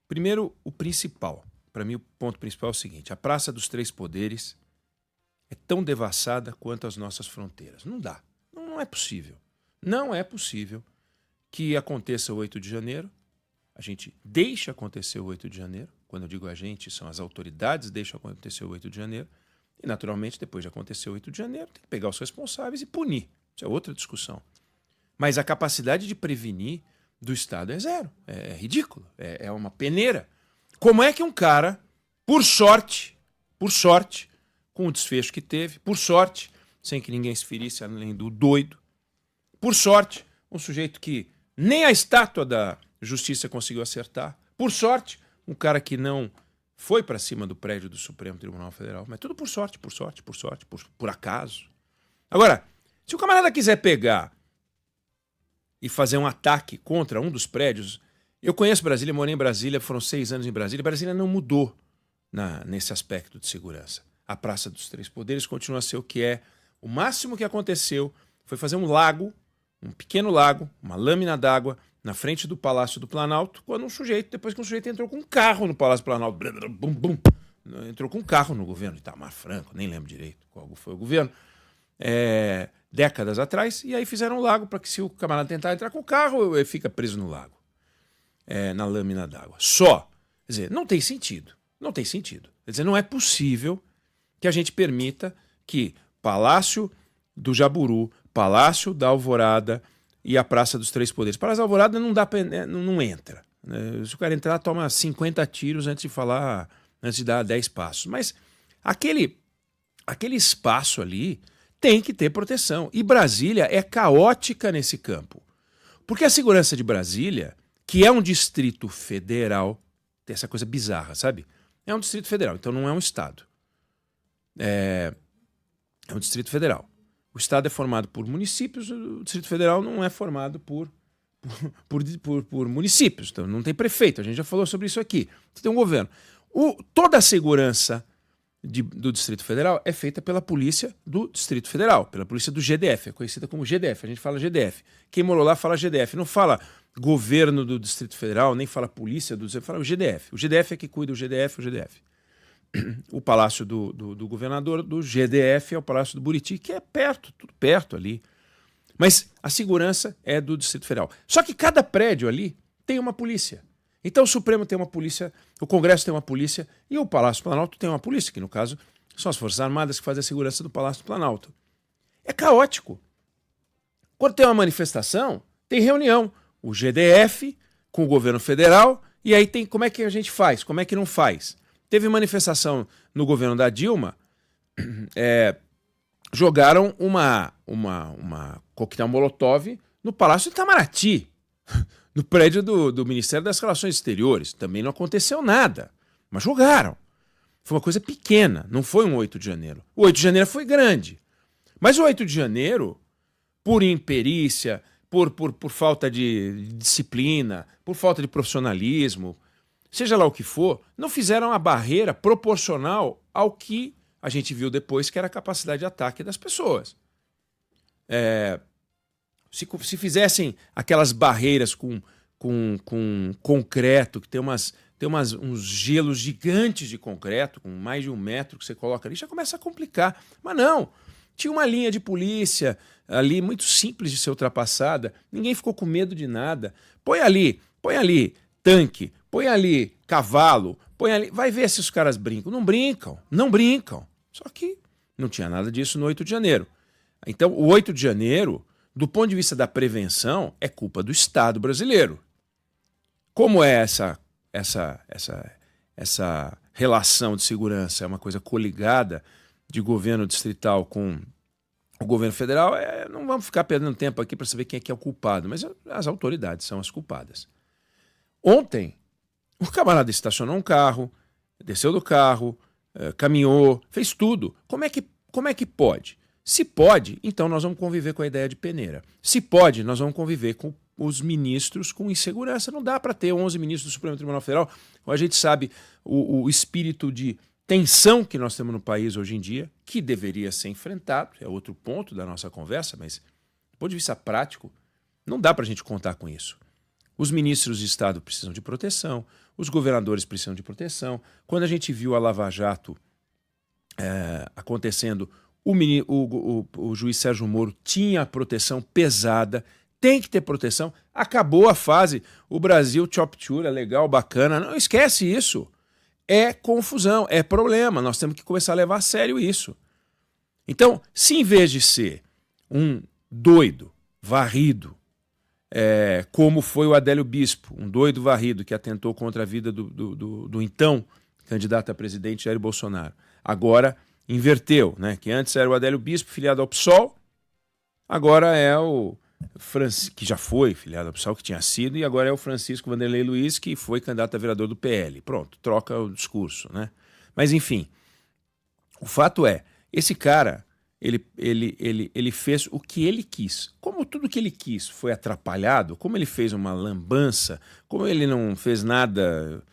Primeiro, o principal. Para mim, o ponto principal é o seguinte: a Praça dos Três Poderes é tão devassada quanto as nossas fronteiras. Não dá. Não é possível. Não é possível que aconteça o 8 de janeiro. A gente deixa acontecer o 8 de janeiro. Quando eu digo a gente, são as autoridades deixam acontecer o 8 de janeiro. E, naturalmente, depois de acontecer o 8 de janeiro, tem que pegar os responsáveis e punir. Isso é outra discussão. Mas a capacidade de prevenir do Estado é zero. É ridículo. É uma peneira. Como é que um cara, por sorte, com o desfecho que teve, por sorte, sem que ninguém se ferisse além do doido, por sorte, um sujeito que nem a estátua da justiça conseguiu acertar, por sorte, um cara que não foi para cima do prédio do Supremo Tribunal Federal, mas tudo por sorte, por acaso. Agora, se o camarada quiser pegar e fazer um ataque contra um dos prédios, eu conheço Brasília, morei em Brasília, foram 6 anos em Brasília, Brasília não mudou nesse aspecto de segurança. A Praça dos Três Poderes continua a ser o que é. O máximo que aconteceu foi fazer um lago, um pequeno lago, uma lâmina d'água, na frente do Palácio do Planalto, depois que um sujeito entrou com um carro no Palácio do Planalto, bum, bum, entrou com um carro no governo Itamar Franco, nem lembro direito qual foi o governo, décadas atrás, e aí fizeram um lago para que, se o camarada tentar entrar com o carro, ele fica preso no lago, na lâmina d'água. Só. Quer dizer, não tem sentido. Não tem sentido. Quer dizer, não é possível que a gente permita que Palácio do Jaburu, Palácio da Alvorada e a Praça dos Três Poderes. Palácio da Alvorada não dá pra, não entra. Se o cara entrar, toma 50 tiros antes de dar 10 passos. Mas aquele espaço ali tem que ter proteção. E Brasília é caótica nesse campo. Porque a segurança de Brasília, que é um distrito federal, tem essa coisa bizarra, sabe? É um distrito federal, então não é um estado. É um distrito federal. O estado é formado por municípios, o Distrito Federal não é formado por municípios. Então não tem prefeito, a gente já falou sobre isso aqui. Você tem um governo. Toda a segurança do Distrito Federal é feita pela polícia do Distrito Federal, pela polícia do GDF, é conhecida como GDF, a gente fala GDF. Quem morou lá fala GDF, não fala governo do Distrito Federal, nem fala polícia do Distrito Federal, fala o GDF. O GDF é que cuida, o GDF. O Palácio do Governador, do GDF, é o Palácio do Buriti, que é perto, tudo perto ali. Mas a segurança é do Distrito Federal. Só que cada prédio ali tem uma polícia. Então o Supremo tem uma polícia, o Congresso tem uma polícia e o Palácio do Planalto tem uma polícia, que no caso são as Forças Armadas que fazem a segurança do Palácio do Planalto. É caótico. Quando tem uma manifestação, tem reunião. O GDF com o governo federal, e aí tem como é que a gente faz, como é que não faz. Teve manifestação no governo da Dilma, jogaram uma coquetel Molotov no Palácio do Itamaraty, no prédio do Ministério das Relações Exteriores. Também não aconteceu nada, mas jogaram. Foi uma coisa pequena, não foi um 8 de janeiro. O 8 de janeiro foi grande. Mas o 8 de janeiro, por imperícia, por falta de disciplina, por falta de profissionalismo, seja lá o que for, não fizeram a barreira proporcional ao que a gente viu depois, que era a capacidade de ataque das pessoas. Se fizessem aquelas barreiras com concreto, que tem uns gelos gigantes de concreto, com mais de 1 metro que você coloca ali, já começa a complicar. Mas não, tinha uma linha de polícia ali muito simples de ser ultrapassada, ninguém ficou com medo de nada. Põe ali tanque, põe ali cavalo, põe ali, vai ver se os caras brincam. Não brincam. Só que não tinha nada disso no 8 de janeiro. Então, o 8 de janeiro, do ponto de vista da prevenção, é culpa do Estado brasileiro. Como é essa relação de segurança? É uma coisa coligada de governo distrital com o governo federal. Não vamos ficar perdendo tempo aqui para saber quem é que é o culpado, mas as autoridades são as culpadas. Ontem, o camarada estacionou um carro, desceu do carro, caminhou, fez tudo. Como é que pode? Se pode, então nós vamos conviver com a ideia de peneira. Se pode, nós vamos conviver com os ministros com insegurança. Não dá para ter 11 ministros do Supremo Tribunal Federal. A gente sabe o espírito de tensão que nós temos no país hoje em dia, que deveria ser enfrentado, é outro ponto da nossa conversa, mas do ponto de vista prático, não dá para a gente contar com isso. Os ministros de Estado precisam de proteção, os governadores precisam de proteção. Quando a gente viu a Lava Jato acontecendo, o juiz Sérgio Moro tinha proteção pesada, tem que ter proteção. Acabou a fase, o Brasil chop-chura, legal, bacana. Não esquece isso. É confusão, é problema. Nós temos que começar a levar a sério isso. Então, se em vez de ser um doido, varrido, como foi o Adélio Bispo, um doido varrido que atentou contra a vida do então candidato a presidente Jair Bolsonaro, agora inverteu, né? Que antes era o Adélio Bispo, filiado ao PSOL, agora é o que já foi filiado ao PSOL, que tinha sido, e agora é o Francisco Vanderlei Luiz, que foi candidato a vereador do PL. Pronto, troca o discurso, né? Mas enfim, o fato é, esse cara, ele fez o que ele quis. Como tudo que ele quis foi atrapalhado, como ele fez uma lambança, como ele não fez nada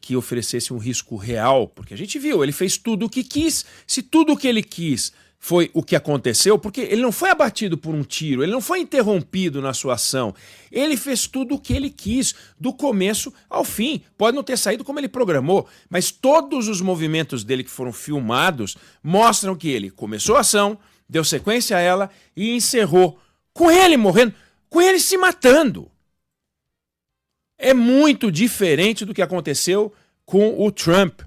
que oferecesse um risco real, porque a gente viu, ele fez tudo o que quis. Se tudo o que ele quis foi o que aconteceu, porque ele não foi abatido por um tiro, ele não foi interrompido na sua ação, ele fez tudo o que ele quis, do começo ao fim. Pode não ter saído como ele programou, mas todos os movimentos dele que foram filmados mostram que ele começou a ação, deu sequência a ela e encerrou com ele morrendo, com ele se matando. É muito diferente do que aconteceu com o Trump,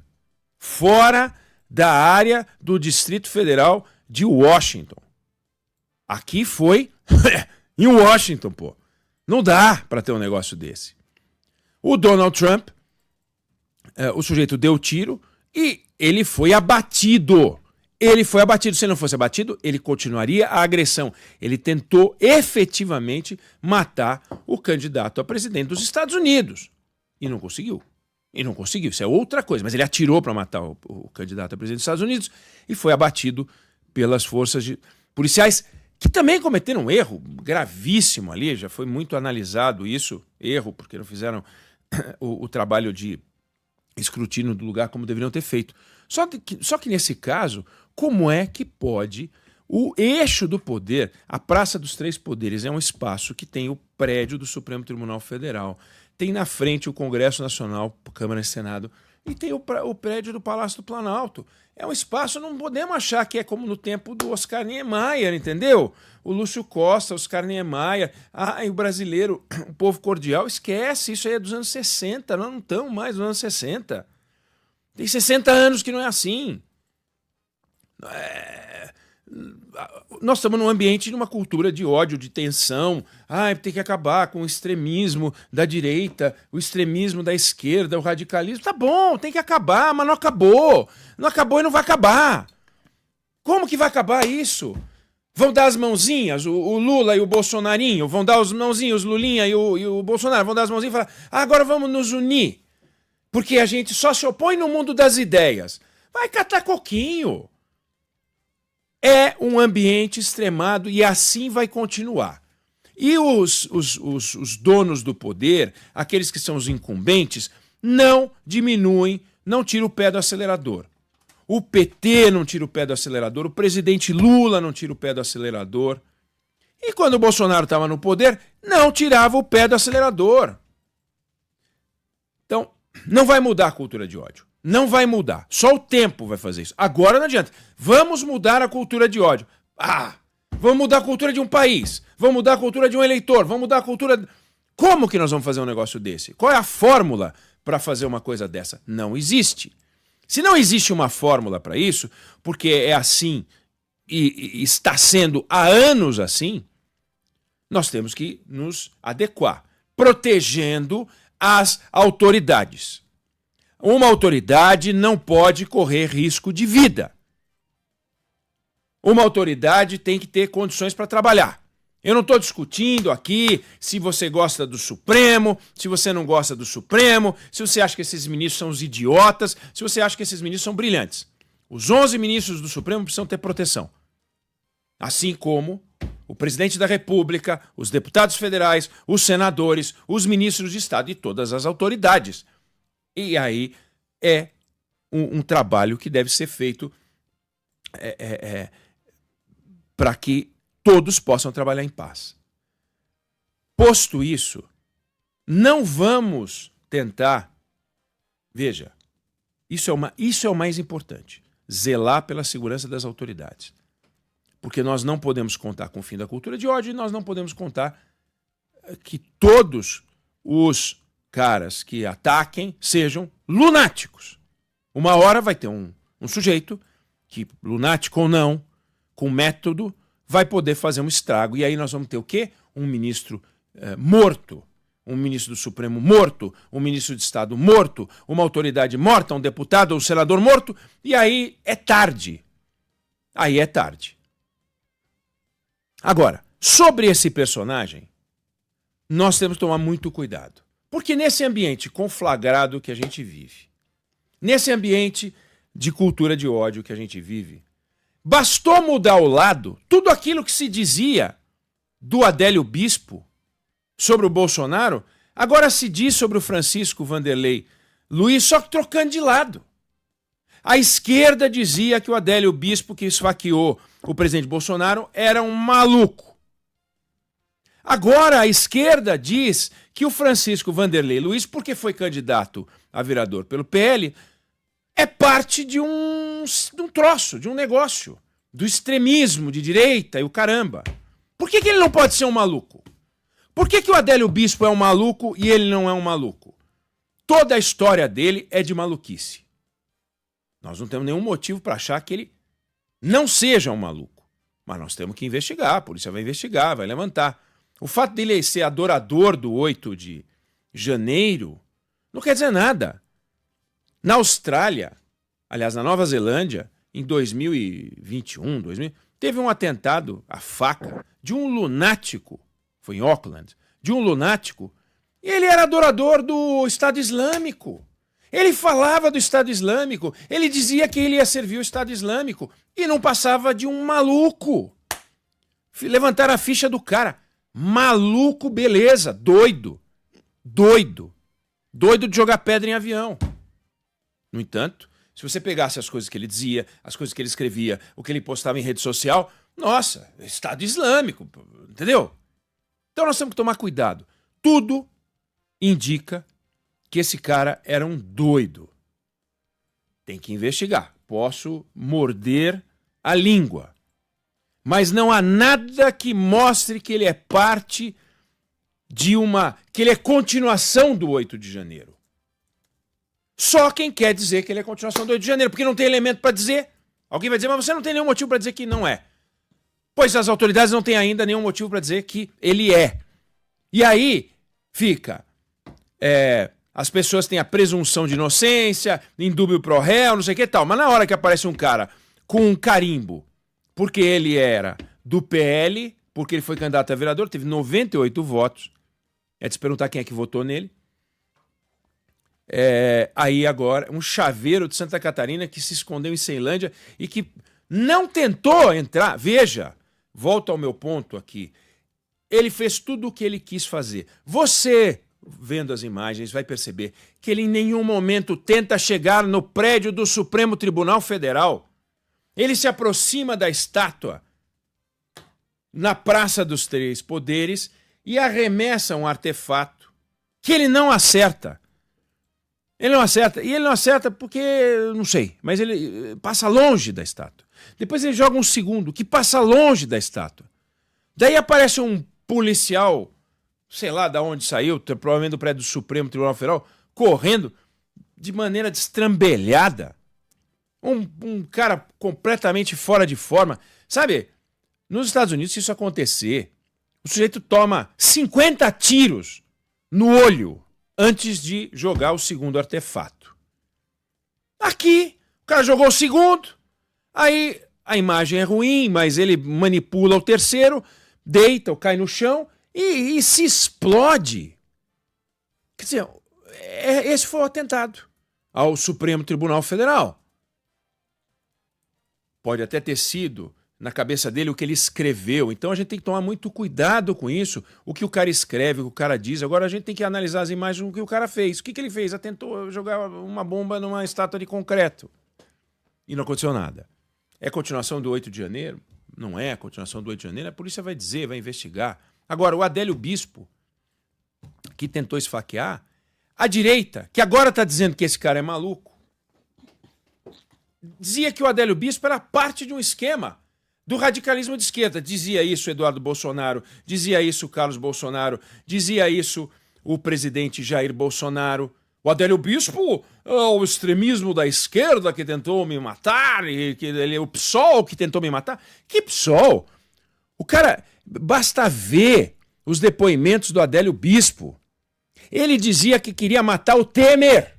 fora da área do Distrito Federal de Washington. Aqui foi em Washington, pô. Não dá para ter um negócio desse. O Donald Trump, o sujeito deu tiro e ele foi abatido. Ele foi abatido. Se ele não fosse abatido, ele continuaria a agressão. Ele tentou efetivamente matar o candidato a presidente dos Estados Unidos. E não conseguiu. Isso é outra coisa. Mas ele atirou para matar o candidato a presidente dos Estados Unidos e foi abatido pelas forças policiais, que também cometeram um erro gravíssimo ali. Já foi muito analisado isso. Erro, porque não fizeram o trabalho de escrutínio do lugar como deveriam ter feito. Só que nesse caso, como é que pode o eixo do poder, a Praça dos Três Poderes, é um espaço que tem o prédio do Supremo Tribunal Federal, tem na frente o Congresso Nacional, Câmara e Senado, e tem o prédio do Palácio do Planalto. É um espaço, não podemos achar que é como no tempo do Oscar Niemeyer, entendeu? O Lúcio Costa, Oscar Niemeyer, o brasileiro, o povo cordial, esquece, isso aí é dos anos 60, nós não estamos mais nos anos 60. Tem 60 anos que não é assim. Nós estamos num ambiente de uma cultura de ódio, de tensão. Tem que acabar com o extremismo da direita, o extremismo da esquerda, o radicalismo. Tá bom, tem que acabar, mas não acabou. Não acabou e não vai acabar. Como que vai acabar isso? Vão dar as mãozinhas, o Lula e o Bolsonarinho, vão dar as mãozinhas, o Lulinha e o Bolsonaro, vão dar as mãozinhas e falar, agora vamos nos unir. Porque a gente só se opõe no mundo das ideias. Vai catar coquinho. É um ambiente extremado e assim vai continuar. E os donos do poder, aqueles que são os incumbentes, não diminuem, não tiram o pé do acelerador. O PT não tira o pé do acelerador, o presidente Lula não tira o pé do acelerador. E quando o Bolsonaro estava no poder, não tirava o pé do acelerador. Então, não vai mudar a cultura de ódio. Não vai mudar. Só o tempo vai fazer isso. Agora não adianta. Vamos mudar a cultura de ódio. Vamos mudar a cultura de um país. Vamos mudar a cultura de um eleitor. Vamos mudar a cultura... Como que nós vamos fazer um negócio desse? Qual é a fórmula para fazer uma coisa dessa? Não existe. Se não existe uma fórmula para isso, porque é assim e está sendo há anos assim, nós temos que nos adequar, protegendo as autoridades. Uma autoridade não pode correr risco de vida. Uma autoridade tem que ter condições para trabalhar. Eu não estou discutindo aqui se você gosta do Supremo, se você não gosta do Supremo, se você acha que esses ministros são os idiotas, se você acha que esses ministros são brilhantes. Os 11 ministros do Supremo precisam ter proteção. Assim como o presidente da República, os deputados federais, os senadores, os ministros de Estado e todas as autoridades. E aí é um trabalho que deve ser feito para que todos possam trabalhar em paz. Posto isso, Não vamos tentar... Veja, isso é o mais importante. Zelar pela segurança das autoridades. Porque nós não podemos contar com o fim da cultura de ódio e nós não podemos contar que todos os caras que ataquem sejam lunáticos. Uma hora vai ter um sujeito que, lunático ou não, com método, vai poder fazer um estrago. E aí nós vamos ter o quê? Um ministro morto, um ministro do Supremo morto, um ministro de Estado morto, uma autoridade morta, um deputado ou um senador morto, e aí é tarde. Aí é tarde. Agora, sobre esse personagem, nós temos que tomar muito cuidado. Porque nesse ambiente conflagrado que a gente vive, nesse ambiente de cultura de ódio que a gente vive, bastou mudar o lado, tudo aquilo que se dizia do Adélio Bispo sobre o Bolsonaro, agora se diz sobre o Francisco Vanderlei Luiz, só que trocando de lado. A esquerda dizia que o Adélio Bispo, que esfaqueou o presidente Bolsonaro, era um maluco. Agora a esquerda diz que o Francisco Vanderlei Luiz, porque foi candidato a vereador pelo PL, é parte de um troço, de um negócio, do extremismo de direita e o caramba. Por que ele não pode ser um maluco? Por que o Adélio Bispo é um maluco e ele não é um maluco? Toda a história dele é de maluquice. Nós não temos nenhum motivo para achar que ele não seja um maluco. Mas nós temos que investigar, a polícia vai investigar, vai levantar. O fato dele ser adorador do 8 de janeiro não quer dizer nada. Na Austrália, aliás, na Nova Zelândia, em 2021, teve um atentado à faca de um lunático, foi em Auckland, de um lunático, e ele era adorador do Estado Islâmico. Ele falava do Estado Islâmico, ele dizia que ele ia servir o Estado Islâmico e não passava de um maluco. Levantaram a ficha do cara. Maluco, beleza, doido. Doido. Doido de jogar pedra em avião. No entanto, se você pegasse as coisas que ele dizia, as coisas que ele escrevia, o que ele postava em rede social, nossa, Estado Islâmico, entendeu? Então nós temos que tomar cuidado. Tudo indica que esse cara era um doido. Tem que investigar. Posso morder a língua. Mas não há nada que mostre que ele é parte de que ele é continuação do 8 de janeiro. Só quem quer dizer que ele é continuação do 8 de janeiro, porque não tem elemento para dizer. Alguém vai dizer, mas você não tem nenhum motivo para dizer que não é. Pois as autoridades não têm ainda nenhum motivo para dizer que ele é. E aí fica... as pessoas têm a presunção de inocência, indúbio pro réu, não sei o que e tal. Mas na hora que aparece um cara com um carimbo, porque ele era do PL, porque ele foi candidato a vereador, teve 98 votos. É de se perguntar quem é que votou nele. Aí agora, um chaveiro de Santa Catarina que se escondeu em Ceilândia e que não tentou entrar. Veja, volto ao meu ponto aqui. Ele fez tudo o que ele quis fazer. Você, vendo as imagens, vai perceber que ele em nenhum momento tenta chegar no prédio do Supremo Tribunal Federal. Ele se aproxima da estátua na Praça dos Três Poderes e arremessa um artefato que ele não acerta. Ele não acerta. E ele não acerta porque, não sei, mas ele passa longe da estátua. Depois ele joga um segundo que passa longe da estátua. Daí aparece um policial, sei lá de onde saiu, provavelmente do prédio do Supremo Tribunal Federal, correndo de maneira destrambelhada. Um cara completamente fora de forma. Sabe, nos Estados Unidos, se isso acontecer, o sujeito toma 50 tiros no olho antes de jogar o segundo artefato. Aqui, o cara jogou o segundo, aí a imagem é ruim, mas ele manipula o terceiro, deita ou cai no chão e se explode. Quer dizer, esse foi o atentado ao Supremo Tribunal Federal. Pode até ter sido na cabeça dele o que ele escreveu. Então a gente tem que tomar muito cuidado com isso, o que o cara escreve, o que o cara diz. Agora a gente tem que analisar as imagens do que o cara fez. O que ele fez? Tentou jogar uma bomba numa estátua de concreto. E não aconteceu nada. É continuação do 8 de janeiro? Não é a continuação do 8 de janeiro. A polícia vai dizer, vai investigar. Agora, o Adélio Bispo, que tentou esfaquear, a direita, que agora está dizendo que esse cara é maluco, dizia que o Adélio Bispo era parte de um esquema do radicalismo de esquerda. Dizia isso Eduardo Bolsonaro, dizia isso Carlos Bolsonaro, dizia isso o presidente Jair Bolsonaro. O Adélio Bispo é o extremismo da esquerda que tentou me matar, e que ele é o PSOL que tentou me matar. Que PSOL? O cara, basta ver os depoimentos do Adélio Bispo. Ele dizia que queria matar o Temer.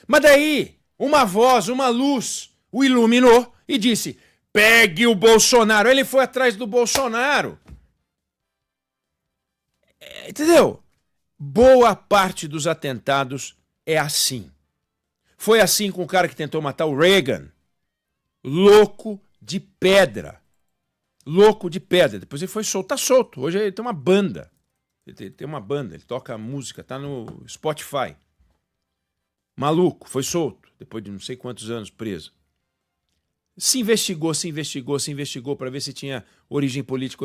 Mas daí, uma voz, uma luz, o iluminou e disse: pegue o Bolsonaro. Ele foi atrás do Bolsonaro. Entendeu? Boa parte dos atentados é assim. Foi assim com o cara que tentou matar o Reagan. Louco de pedra. Louco de pedra. Depois ele foi solto. Tá solto. Hoje ele tem uma banda. Ele tem uma banda. Ele toca música. Tá no Spotify. Maluco. Foi solto. Depois de não sei quantos anos preso. Se investigou para ver se tinha origem política.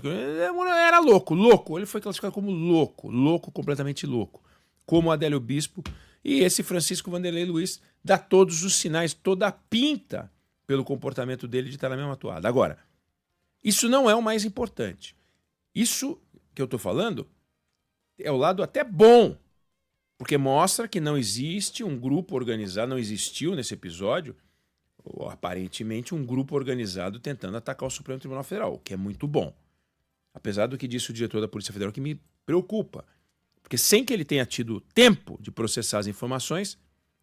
Era louco. Ele foi classificado como louco, completamente louco. Como o Adélio Bispo. E esse Francisco Vanderlei Luiz dá todos os sinais, toda a pinta pelo comportamento dele de estar na mesma toada. Agora, isso não é o mais importante. Isso que eu estou falando é o lado até bom, porque mostra que não existe um grupo organizado, não existiu nesse episódio, ou aparentemente um grupo organizado tentando atacar o Supremo Tribunal Federal, o que é muito bom. Apesar do que disse o diretor da Polícia Federal, que me preocupa. Porque sem que ele tenha tido tempo de processar as informações,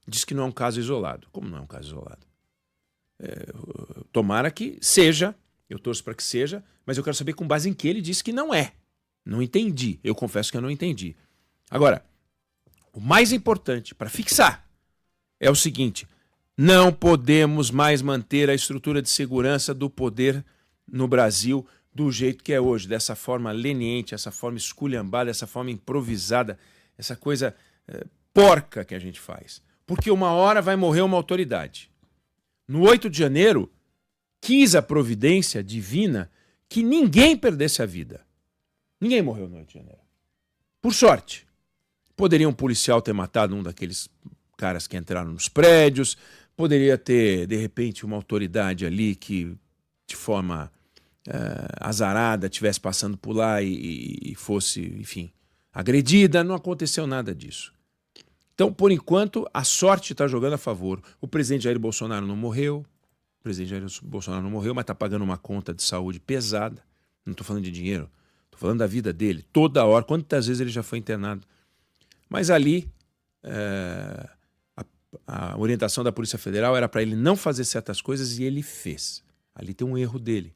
diz que não é um caso isolado. Como não é um caso isolado? Tomara que seja, eu torço para que seja, mas eu quero saber com base em que ele disse que não é. Não entendi. Eu confesso que eu não entendi. Agora, o mais importante para fixar é o seguinte: não podemos mais manter a estrutura de segurança do poder no Brasil do jeito que é hoje, dessa forma leniente, essa forma esculhambada, essa forma improvisada, essa coisa porca que a gente faz. Porque uma hora vai morrer uma autoridade. No 8 de janeiro, quis a providência divina que ninguém perdesse a vida. Ninguém morreu no 8 de janeiro. Por sorte. Poderia um policial ter matado um daqueles caras que entraram nos prédios, poderia ter, de repente, uma autoridade ali que, de forma azarada, estivesse passando por lá e fosse, enfim, agredida. Não aconteceu nada disso. Então, por enquanto, a sorte está jogando a favor. O presidente Jair Bolsonaro não morreu. O presidente Jair Bolsonaro não morreu, mas está pagando uma conta de saúde pesada. Não estou falando de dinheiro, estou falando da vida dele. Toda hora, quantas vezes ele já foi internado. Mas ali, a orientação da Polícia Federal era para ele não fazer certas coisas e ele fez. Ali tem um erro dele.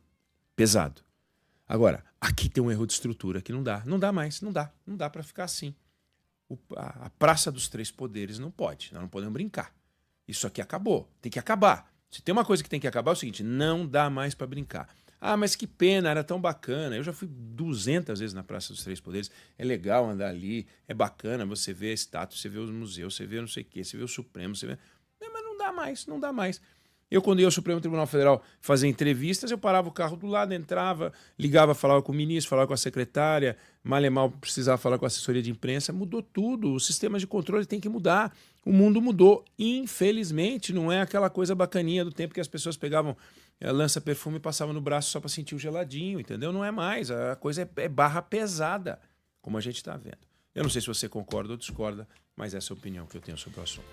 Pesado. Agora, aqui tem um erro de estrutura que não dá. Não dá mais, não dá para ficar assim. A Praça dos Três Poderes não pode, nós não podemos brincar. Isso aqui acabou, tem que acabar. Se tem uma coisa que tem que acabar é o seguinte: não dá mais para brincar. Ah, mas que pena, era tão bacana. Eu já fui 200 vezes na Praça dos Três Poderes. É legal andar ali, é bacana, você vê a estátua, você vê os museus, você vê não sei o quê, você vê o Supremo, você vê... Mas não dá mais. Eu, quando ia ao Supremo Tribunal Federal fazer entrevistas, eu parava o carro do lado, entrava, ligava, falava com o ministro, falava com a secretária, mal e mal precisava falar com a assessoria de imprensa. Mudou tudo, os sistemas de controle têm que mudar. O mundo mudou, infelizmente. Não é aquela coisa bacaninha do tempo que as pessoas pegavam lança-perfume e passavam no braço só para sentir o geladinho, entendeu? Não é mais, a coisa é barra pesada, como a gente está vendo. Eu não sei se você concorda ou discorda, mas essa é a opinião que eu tenho sobre o assunto.